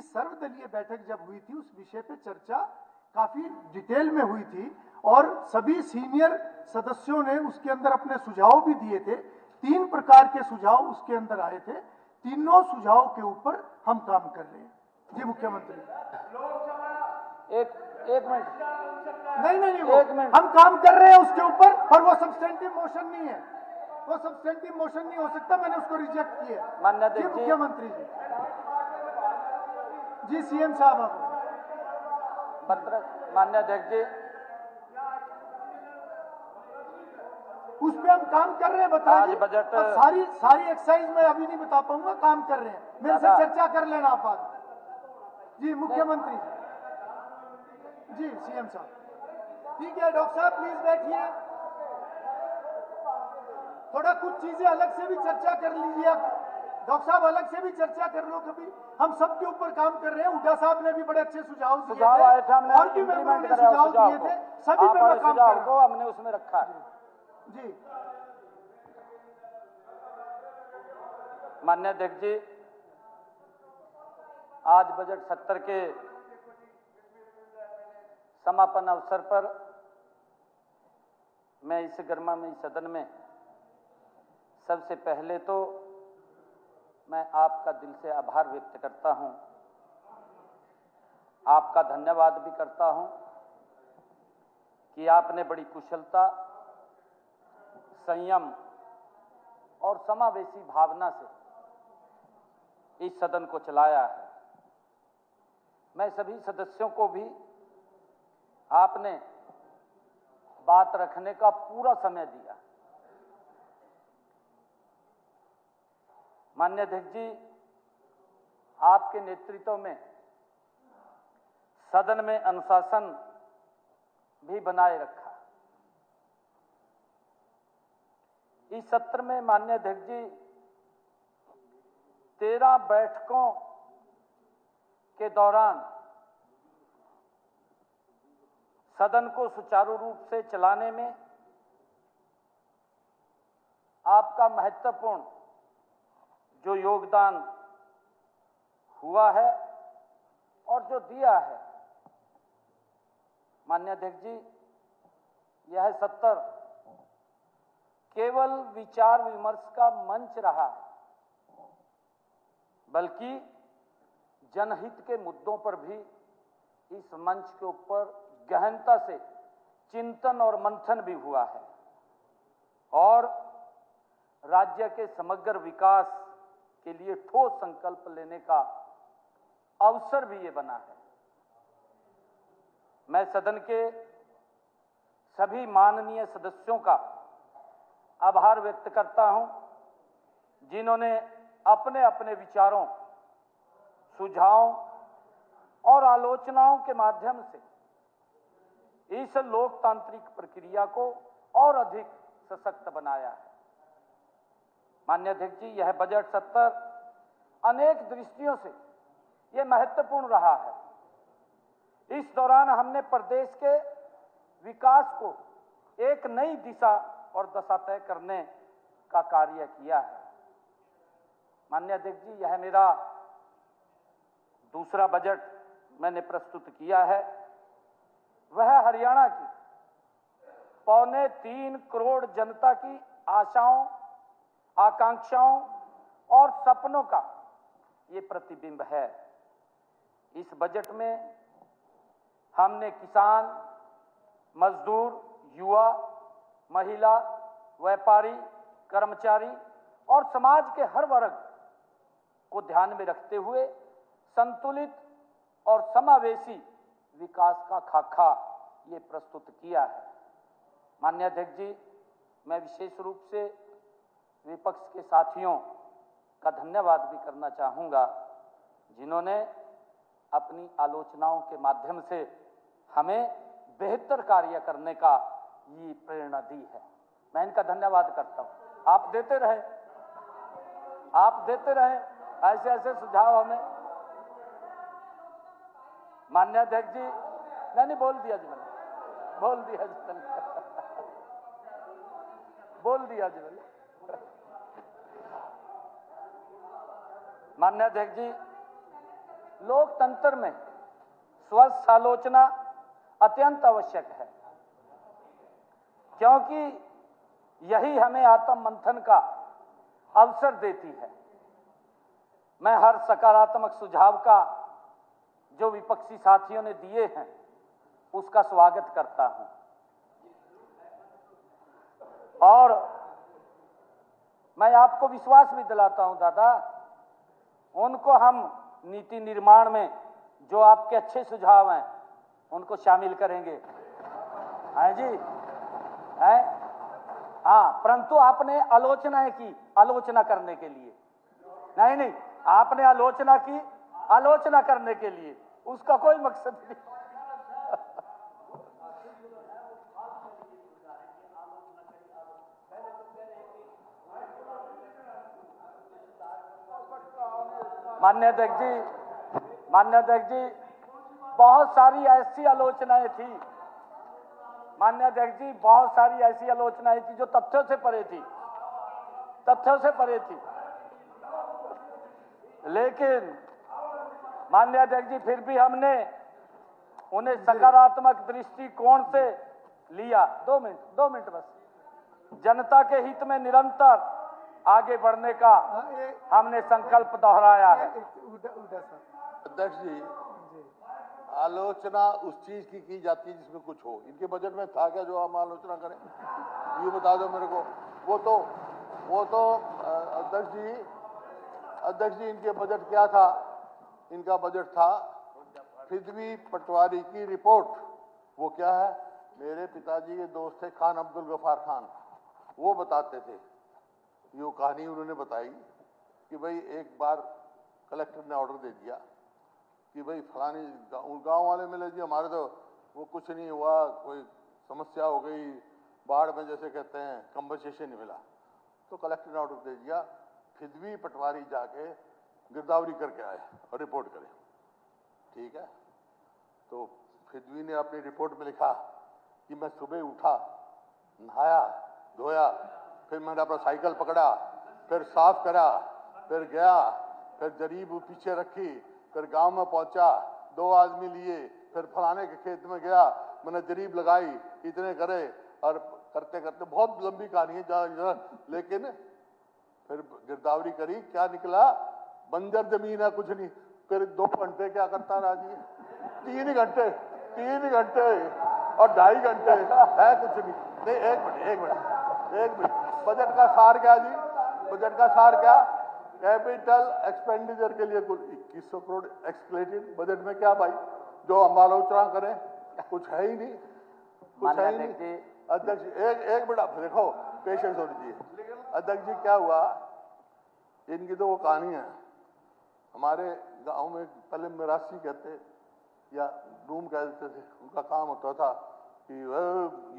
सर्वदलीय बैठक जब हुई थी उस विषय पे चर्चा काफी डिटेल में हुई थी और सभी सीनियर सदस्यों ने उसके अंदर अपने सुझाव भी दिए थे। 3 प्रकार के सुझाव उसके अंदर आए थे। तीनों सुझाव के ऊपर हम काम कर रहे हैं। जी मुख्यमंत्री। एक मिनट। नहीं, वो हम काम कर रहे हैं उसके ऊपर, पर वो सब्सटेंटिव मोशन नहीं है। वो सब्सटेंटिव मोशन नहीं हो सकता, मैंने उसको रिजेक्ट किया। माननीय अध्यक्ष जी, मुख्यमंत्री जी सीएम साहब आप माननीय अध्यक्ष जी, उस पे हम काम कर रहे हैं। बताइए। बजट सारी एक्सरसाइज मैं अभी नहीं बता पाऊंगा, काम कर रहे हैं। मेरे से चर्चा कर लेना आप बात। जी मुख्यमंत्री जी सीएम साहब। ठीक है डॉक्टर साहब प्लीज बैठिए। थोड़ा कुछ चीजें अलग से भी चर्चा कर लीजिए। डॉक्टर साहब अलग से भी चर्चा कर लो कभी। हम सब के ऊपर काम कर रहे हैं। हुड्डा साहब ने भी बड़े अच्छे सुझाव दिए थे और भी मेंबरों ने सुझाव दिए थे। सभी पे मैं काम कर रहा हूं। हमने उसमें रखा है। जी माननीय अध्यक्ष जी, आज बजट सत्र के समापन अवसर पर मैं इस गर्मामय सदन में सबसे पहले तो मैं आपका दिल से आभार व्यक्त करता हूं, आपका धन्यवाद भी करता हूं कि आपने बड़ी कुशलता, संयम और समावेशी भावना से इस सदन को चलाया है। मैं सभी सदस्यों को भी आपने बात रखने का पूरा समय दिया। माननीय अध्यक्ष जी, आपके नेतृत्व में सदन में अनुशासन भी बनाए रखा। इस सत्र में माननीय अध्यक्ष जी 13 बैठकों के दौरान सदन को सुचारू रूप से चलाने में आपका महत्वपूर्ण जो योगदान हुआ है और जो दिया है। माननीय अध्यक्ष जी, यह सत्र केवल विचार विमर्श का मंच रहा है, बल्कि जनहित के मुद्दों पर भी इस मंच के ऊपर गहनता से चिंतन और मंथन भी हुआ है और राज्य के समग्र विकास के लिए ठोस संकल्प लेने का अवसर भी ये बना है। मैं सदन के सभी माननीय सदस्यों का आभार व्यक्त करता हूं, जिन्होंने अपने अपने विचारों, सुझावों और आलोचनाओं के माध्यम से इस लोकतांत्रिक प्रक्रिया को और अधिक सशक्त बनाया है। माननीय अध्यक्ष जी, यह बजट सत्र अनेक दृष्टियों से यह महत्वपूर्ण रहा है। इस दौरान हमने प्रदेश के विकास को एक नई दिशा और दशा तय करने का कार्य किया है। माननीय अध्यक्ष जी, यह मेरा दूसरा बजट मैंने प्रस्तुत किया है। वह हरियाणा की 3.25 करोड़ जनता की आशाओं, आकांक्षाओं और सपनों का ये प्रतिबिंब है। इस बजट में हमने किसान, मजदूर, युवा, महिला, व्यापारी, कर्मचारी और समाज के हर वर्ग को ध्यान में रखते हुए संतुलित और समावेशी विकास का खाका ये प्रस्तुत किया है। माननीय अध्यक्ष जी, मैं विशेष रूप से विपक्ष के साथियों का धन्यवाद भी करना चाहूंगा, जिन्होंने अपनी आलोचनाओं के माध्यम से हमें बेहतर कार्य करने का ये प्रेरणा दी है। मैं इनका धन्यवाद करता हूं। आप देते रहे ऐसे ऐसे सुझाव हमें। माननीय अध्यक्ष जी, नहीं बोल दिया जी मैंने। माननीय अध्यक्ष जी, लोकतंत्र में स्वस्थ आलोचना अत्यंत आवश्यक है, क्योंकि यही हमें आत्म मंथन का अवसर देती है। मैं हर सकारात्मक सुझाव का जो विपक्षी साथियों ने दिए हैं उसका स्वागत करता हूं, और मैं आपको विश्वास भी दिलाता हूं दादा, उनको हम नीति निर्माण में जो आपके अच्छे सुझाव हैं उनको शामिल करेंगे। हैं जी, हैं? हाँ, परंतु आपने आलोचनाएं की आलोचना करने के लिए, नहीं, आपने आलोचना की आलोचना करने के लिए, उसका कोई मकसद नहीं। माननीय अध्यक्ष जी, बहुत सारी ऐसी आलोचनाएं थी, माननीय अध्यक्ष जी, बहुत सारी ऐसी आलोचनाएं थी जो तथ्यों से परे थी, लेकिन माननीय अध्यक्ष जी फिर भी हमने उन्हें सकारात्मक दृष्टिकोण से लिया। 2 मिनट बस। जनता के हित में निरंतर आगे बढ़ने का हमने संकल्प दोहराया है। अध्यक्ष जी, आलोचना उस चीज की जाती है जिसमें कुछ हो। इनके बजट में था क्या जो हम आलोचना करें? ये बता दो मेरे को। वो तो अध्यक्ष जी इनके बजट क्या था? इनका बजट था फिदवी पटवारी की रिपोर्ट। वो क्या है? मेरे पिताजी के दोस्त थे खान अब्दुल गफार खान, वो बताते थे। ये कहानी उन्होंने बताई कि भाई एक बार कलेक्टर ने ऑर्डर दे दिया कि भाई फलानी गांव वाले मिले जी, हमारे तो वो कुछ नहीं हुआ, कोई समस्या हो गई बाढ़ में, जैसे कहते हैं कंपनसेशन नहीं मिला। तो कलेक्टर ने ऑर्डर दे दिया फिदवी पटवारी जाके गिरदावरी करके आए और रिपोर्ट करें। ठीक है, तो फिदवी ने अपनी रिपोर्ट में लिखा कि मैं सुबह उठा, नहाया धोया, फिर मैंने अपना साइकिल पकड़ा, फिर साफ करा, फिर गया, फिर जरीब पीछे रखी, फिर गांव में पहुंचा, 2 आदमी लिए, फिर फलाने के खेत में गया, मैंने जरीब लगाई, इतने करे, और करते करते बहुत लंबी कहानी है, लेकिन फिर गिरदावरी करी, क्या निकला? बंजर जमीन है, कुछ नहीं। फिर 2 घंटे क्या करता रहा जी? 3 घंटे और 2.5 घंटे है कुछ नहीं। एक मिनट, बजट का सार क्या जी? बजट का सार क्या? कैपिटल एक्सपेंडिचर के लिए कुल 2100 करोड़ एक्सक्लेटेड बजट में। क्या भाई जो हम आलोचना करें? कुछ है ही नहीं, कुछ है ही नहीं। अध्यक्ष एक मिनट देखो, पेशेंस हो लीजिए। अध्यक्ष जी क्या हुआ, इनकी तो वो कहानी है। हमारे गांव में पहले मिरासी कहते या डूम कह देते थे, उनका काम होता था कि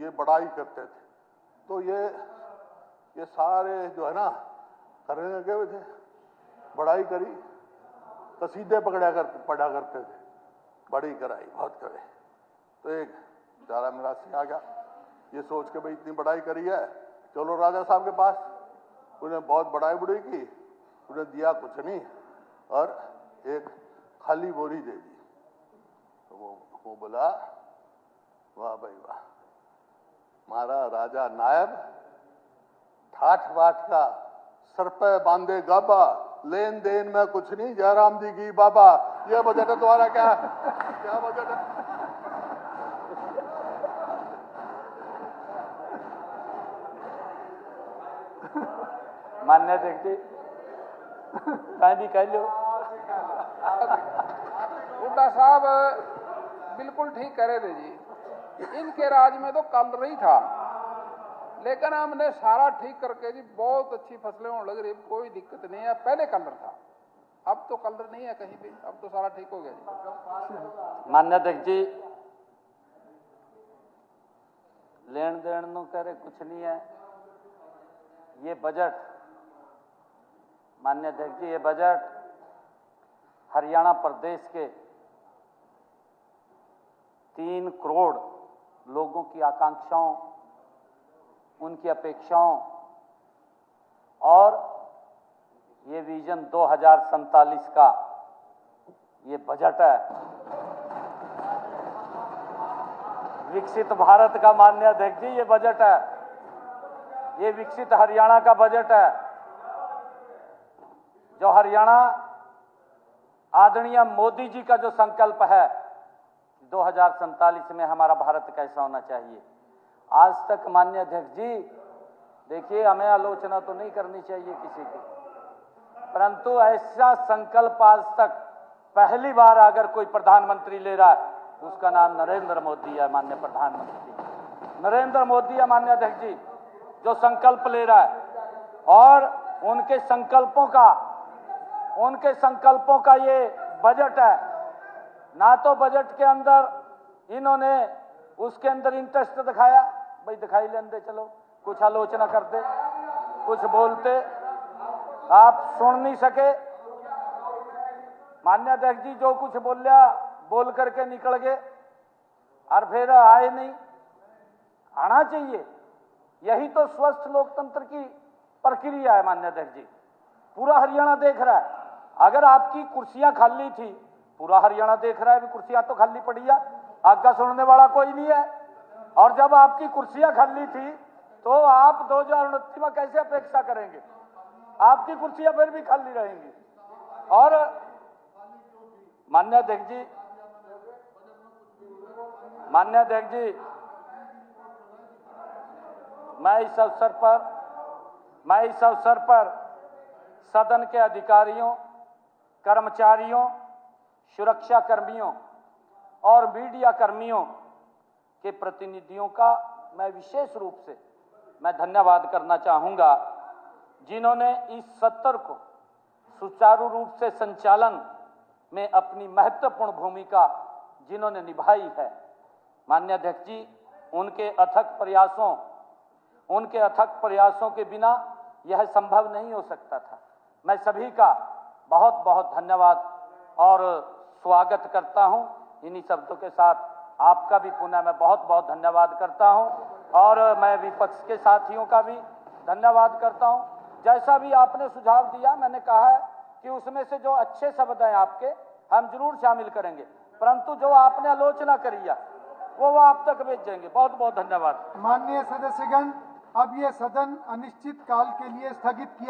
ये बढ़ाई करते थे। तो ये सारे जो है ना करने लगे हुए थे, बढ़ाई करी, कसीदे पढ़ा करते थे, बड़ी कराई बहुत करे। तो एक बेचारा मिरासी आ गया, ये सोच के भाई इतनी बढ़ाई करी है, चलो राजा साहब के पास। उन्हें बहुत बढ़ाई की, उन्हें दिया कुछ नहीं और एक खाली बोरी दे दी। तो वो बोला वाह भाई वाह, हमारा राजा नायब ठाठ बाट का सर पे बांधे गाबा, लेन देन में कुछ नहीं, जयराम जी की बाबा। ये बजट है तुम्हारा? क्या बजट है? मान्य देखते कहीं भी कह लो। हुड्डा साहब बिल्कुल ठीक करे थे जी। इनके राज में तो कलर ही था, लेकिन हमने सारा ठीक करके जी बहुत अच्छी फसलें होने लग रही, कोई दिक्कत नहीं है। पहले कलर था, अब तो कलर नहीं है कहीं भी, अब तो सारा ठीक हो गया जी। मान्य अध्यक्ष जी, लेन देन नो करे कुछ नहीं है। ये बजट, मान्य अध्यक्ष जी, ये बजट हरियाणा प्रदेश के 3 करोड़ लोगों की आकांक्षाओं, उनकी अपेक्षाओं और ये विजन 2047 का ये बजट है। विकसित भारत का माननीय अध्यक्ष जी, ये बजट है, ये विकसित हरियाणा का बजट है। जो हरियाणा आदरणीय मोदी जी का जो संकल्प है 2047 में हमारा भारत कैसा होना चाहिए। आज तक माननीय अध्यक्ष जी, देखिए, हमें आलोचना तो नहीं करनी चाहिए किसी की, परंतु ऐसा संकल्प आज तक पहली बार अगर कोई प्रधानमंत्री ले रहा है, उसका नाम नरेंद्र मोदी है। माननीय प्रधानमंत्री नरेंद्र मोदी है माननीय अध्यक्ष जी, जो संकल्प ले रहा है। और उनके संकल्पों का ये बजट है। ना तो बजट के अंदर इन्होंने उसके अंदर इंटरेस्ट दिखाया, भाई दिखाई लेंदे, चलो कुछ आलोचना करते, कुछ बोलते, आप सुन नहीं सके। माननीय अध्यक्ष जी जो कुछ बोल करके निकल गए और फिर आए नहीं। आना चाहिए, यही तो स्वस्थ लोकतंत्र की प्रक्रिया है। माननीय अध्यक्ष जी, पूरा हरियाणा देख रहा है। अगर आपकी कुर्सियां खाली थी, पूरा हरियाणा देख रहा है, भी कुर्सियां तो खाली पड़ी है, आज्ञा सुनने वाला कोई नहीं है। और जब आपकी कुर्सियां खाली थी तो आप 2029 में कैसे अपेक्षा करेंगे? आपकी कुर्सियां फिर भी खाली रहेंगी। और माननीय अध्यक्ष जी, मैं इस अवसर पर सदन के अधिकारियों, कर्मचारियों, सुरक्षा कर्मियों और मीडिया कर्मियों के प्रतिनिधियों का मैं विशेष रूप से धन्यवाद करना चाहूंगा, जिन्होंने इस सत्र को सुचारू रूप से संचालन में अपनी महत्वपूर्ण भूमिका जिन्होंने निभाई है। माननीय अध्यक्ष जी, उनके अथक प्रयासों के बिना यह संभव नहीं हो सकता था। मैं सभी का बहुत बहुत धन्यवाद और स्वागत करता हूं। इन्हीं शब्दों के साथ आपका भी पुनः मैं बहुत बहुत धन्यवाद करता हूं और मैं विपक्ष के साथियों का भी धन्यवाद करता हूं। जैसा भी आपने सुझाव दिया, मैंने कहा है कि उसमें से जो अच्छे शब्द हैं आपके, हम जरूर शामिल करेंगे, परंतु जो आपने आलोचना करी है वो आप तक भेजेंगे। बहुत बहुत धन्यवाद। माननीय सदस्यगण, अब ये सदन अनिश्चित काल के लिए स्थगित किया